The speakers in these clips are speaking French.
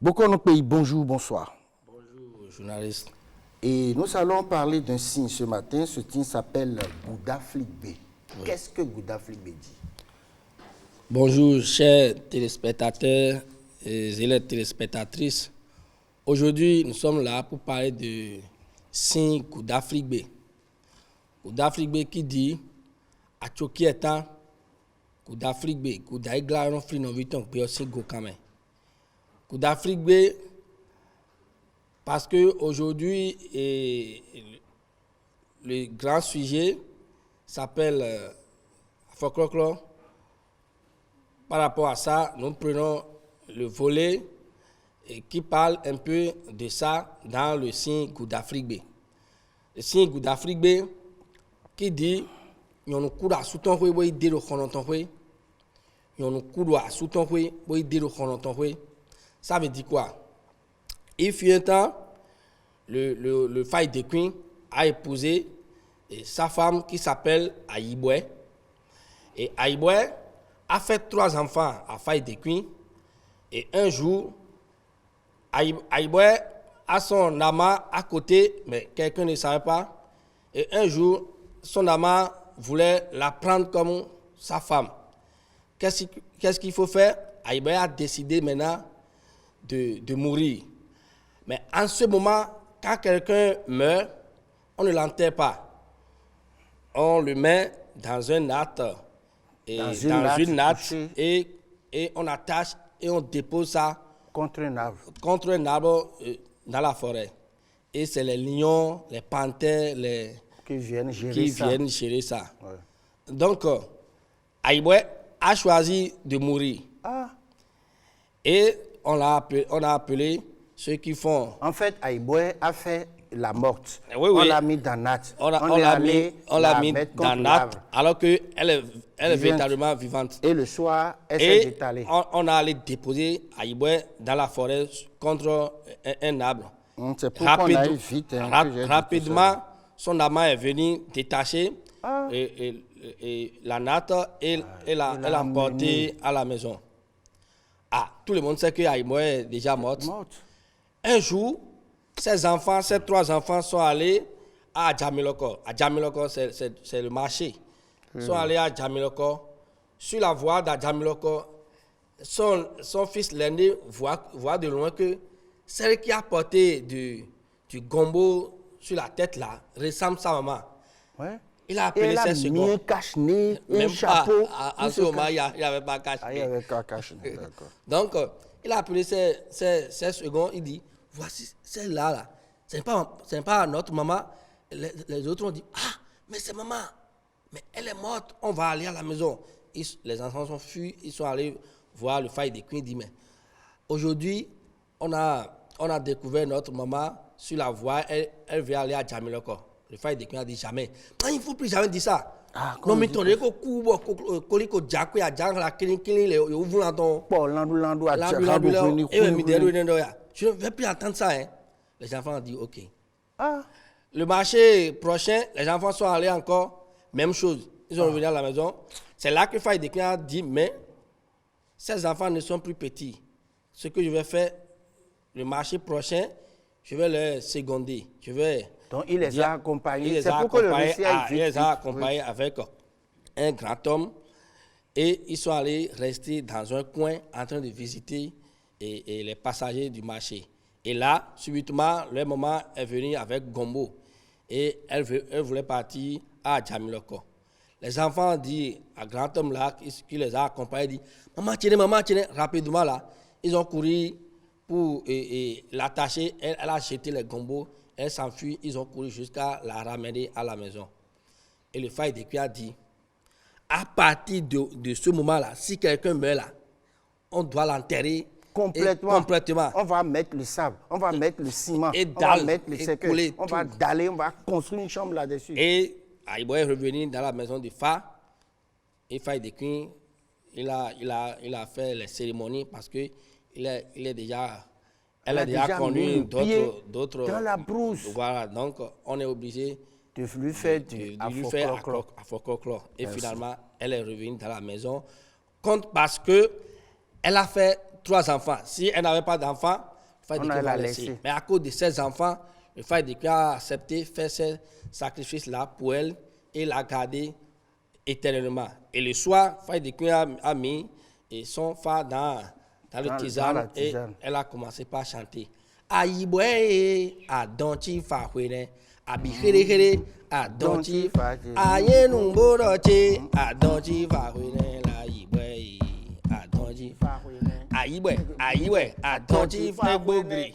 Beaucoup de pays, bonjour, bonsoir. Bonjour, journaliste. Et nous allons parler d'un signe ce matin. Ce signe s'appelle Gouda Fligbé. Oui. Qu'est-ce que Gouda Fligbé dit? Bonjour, chers téléspectateurs et les téléspectatrices. Aujourd'hui, nous sommes là pour parler de signe Gouda Fligbé. Gouda Fligbé qui dit à Choki étant Gouda Fligbé, Gouda Iglaron Flino Viton Péosi Gokame. Gouda Fligbé, parce que aujourd'hui, le grand sujet s'appelle folklore. Par rapport à ça, nous prenons le volet qui parle un peu de ça dans le signe Gouda Fligbé. Le signe Gouda Fligbé qui dit yon kura souton hwe boy dero khonoton hwe yon kura souton hwe boy dero khonoton hwe. Ça veut dire quoi? Il fut un temps, le Faye de Queen a épousé sa femme qui s'appelle Aïboué. Et Aïboué a fait 3 enfants à Faye de Queen. Et un jour, Aïboué a son amant à côté, mais quelqu'un ne savait pas. Et un jour, son amant voulait la prendre comme sa femme. Qu'est-ce qu'il faut faire? Aïboué a décidé maintenant de mourir. Mais en ce moment, quand quelqu'un meurt, on ne l'enterre pas. On le met dans un natte, dans une natte et on attache et on dépose ça contre un arbre dans la forêt. Et c'est les lions, les panthères, qui viennent gérer ça. Ouais. Donc, Aïboué a choisi de mourir. Ah. Et on a appelé ceux qui font... En fait, Aïboué a fait la morte. Oui, on l'a mis dans Nat. On l'a mis dans Nat, alors qu'elle est véritablement vivante. Et le soir, elle s'est étalée. On a allé déposer Aïboué dans la forêt contre un arbre. C'est pourquoi on a eu vite. Rapidement, son amant est venu détacher et la natte et l'a emporté à la maison. Ah, tout le monde sait que Aïboué est déjà morte. Un jour, ces 3 enfants sont allés à Djamiloko. À Djamiloko, c'est le marché. Ils sont allés à Djamiloko. Sur la voie d'Adjamiloko, son fils l'aîné voit de loin que celle qui a porté du gombo sur la tête là ressemble à sa maman. Ouais. Il a appelé ses seconds. Même cache-nez, un Même chapeau. À ce moment, il n'y avait pas cache-nez. Il n'y avait pas cache-nez, d'accord. Donc, il a appelé ses seconds, il dit, voici celle-là, là. Ce n'est pas notre maman. Les autres ont dit, ah, mais c'est maman. Mais elle est morte, on va aller à la maison. Les enfants sont fuis, ils sont allés voir le Faye de Queen, il dit, mais aujourd'hui, on a découvert notre maman sur la voie, elle veut aller à Djamiloko. Le Faye de Queen a dit jamais. Il ne faut plus jamais dire ça. Non, mais ton écho coupe, coliko jaco ya jang la killing le ouvre l'anton. Landou Je ne vais plus attendre ça. Hein. Les enfants ont dit ok. Ah. Le marché prochain, les enfants sont allés encore, même chose. Ils sont revenus à la maison. C'est là que Faye de Queen a dit mais ces enfants ne sont plus petits. Ce que je vais faire, le marché prochain, je vais les seconder. Donc il les a accompagnés. Il les a accompagnés avec un grand homme et ils sont allés rester dans un coin en train de visiter et les passagers du marché. Et là, subitement, leur maman est venue avec Gombo et elle voulait partir à Djamiloko. Les enfants disent à grand homme là qui les a accompagnés, dit maman tiens, rapidement là, ils ont couru pour l'attacher. Elle a jeté les Gombo. Elle s'enfuit, ils ont couru jusqu'à la ramener à la maison. Et le Faye de Queen a dit, à partir de ce moment-là, si quelqu'un meurt là, on doit l'enterrer complètement. On va mettre le sable, on va mettre le ciment, on va mettre le cercueil, on va daller, on va construire une chambre là-dessus. Et Aïboué est revenu dans la maison du Fa. Et Faye de Queen, il a fait les cérémonies parce que il est déjà... Elle a déjà connu d'autres... Dans la brousse. Voilà, donc on est obligé de lui faire à folklore. Et finalement, elle est revenue dans la maison parce que elle a fait 3 enfants. Si elle n'avait pas d'enfants, le frère On Décret allait va la laisser. laisser. Mais à cause de ses enfants, le frère Décret a accepté de faire ce sacrifice-là pour elle et la garder éternellement. Et le soir, le frère Décret a mis son phare dans le Dans la tisane et tisane. elle a commencé par chanter. Aïboué, adonti fahwene, abikhere, adonti, ayenumbodoche, adonti fahwene, aïboué, adonti fahwene, aïboué, adonti fahwene.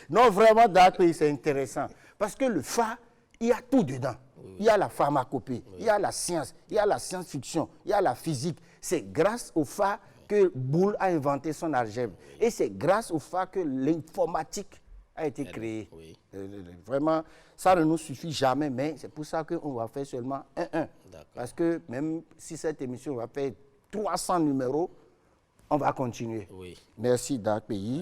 Non, vraiment, d'accord, c'est intéressant. Parce que le Fa, il y a tout dedans. Il y a la pharmacopée, il y a la science, il y a la science-fiction, il y a la physique. C'est grâce au Fa que Boulle a inventé son algèbre. Et c'est grâce au Fa que l'informatique a été créée. Oui. Vraiment, ça ne nous suffit jamais, mais c'est pour ça qu'on va faire seulement 1-1. Parce que même si cette émission va faire 300 numéros, on va continuer. Oui. Merci, Dark Pays.